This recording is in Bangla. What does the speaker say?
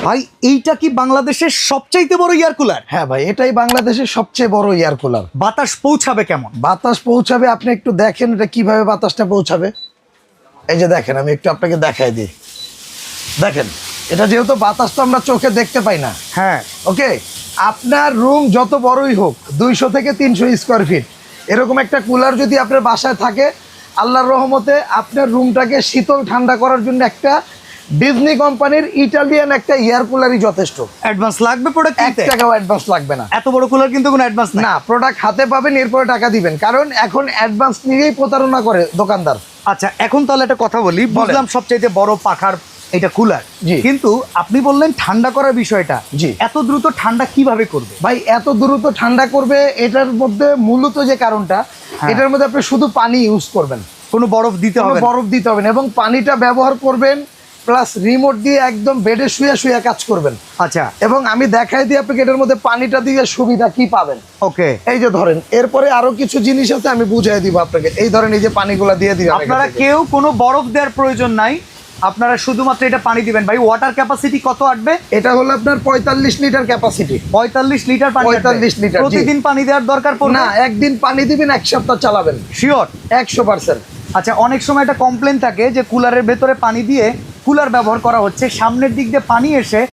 ভাই এইটা কি বাংলাদেশের সবচাইতে বড় এয়ার কুলার? হ্যাঁ ভাই, এটাই বাংলাদেশের সবচেয়ে বড় এয়ার কুলার। বাতাস পৌঁছাবে কেমন? বাতাস পৌঁছাবে, আপনি একটু দেখেন এটা কিভাবে বাতাসটা পৌঁছাবে। এই যে দেখেন, আমি একটু আপনাকে দেখাই দিই। দেখেন, এটা যেহেতু বাতাস তো আমরা চোখে দেখতে পাই না। হ্যাঁ, ওকে, আপনার রুম যত বড়ই হোক, 200 থেকে 300 স্কোয়ার ফিট, এরকম একটা কুলার যদি আপনার বাসায় থাকে, আল্লাহর রহমতে আপনার রুমটাকে শীতল ঠান্ডা করার জন্য একটা ডিজনি কোম্পানির ইটালিয়ান একটা এয়ার কুলারই যথেষ্ট। অ্যাডভান্স লাগবে প্রোডাক্ট এক কিনতে? টাকাও অ্যাডভান্স লাগবে না। এত বড় কুলার কিন্তু কোনো অ্যাডভান্স না, প্রোডাক্ট হাতে পাবেন, এরপরে টাকা দিবেন, কারণ এখন অ্যাডভান্স নিয়েই প্রতারণা করে দোকানদার। আচ্ছা, এখন তাহলে একটা কথা বলি। বুঝলাম সবচাইতে বড় পাখার এটা কুলার, জি। কিন্তু আপনি বললেন ঠান্ডা করার বিষয়টা। জি। এত দ্রুত ঠান্ডা কিভাবে করবে? ভাই, এত দ্রুত ঠান্ডা করবে, এটার মধ্যে মূলত যে কারণটা, এটার মধ্যে আপনি শুধু পানি ইউজ করবেন, কোনো বরফ দিতে কোনো হবে না? বরফ দিতে হবে না, এবং পানিটা ব্যবহার করবেন প্লাস রিমোট দিয়ে একদম বেডে শুয়ে শুয়ে কাজ করবেন। আচ্ছা, এবং আমি দেখাই দিই আপনাকে এটার মধ্যে পানিটা দিয়ে সুবিধা কি পাবেন। ওকে। এই যে ধরেন, এরপরে আরো কিছু জিনিস আছে, আমি বুঝাই দিব আপনাকে। এই ধরেন, এই যে পানিগুলা দিয়ে দিবেন, আপনারা কেউ কোনো বরফ দেওয়ার প্রয়োজন নাই, আপনারা শুধুমাত্র এটা পানি দিবেন। ভাই, ওয়াটার ক্যাপাসিটি কত আসবে? এটা হলো আপনার 45 লিটার ক্যাপাসিটি। 45 লিটার পানি? 45 লিটার, জি। প্রতিদিন পানি দেওয়ার দরকার পড়বে না, একদিন পানি দিবেন, এক সপ্তাহ চালাবেন, শিওর? 100%। আচ্ছা, অনেক সময় একটা কমপ্লেন থাকে যে কুলারের ভেতরে পানি দিয়ে কুলার ব্যবহার করা হচ্ছে, সামনের দিক দিয়ে পানি এসে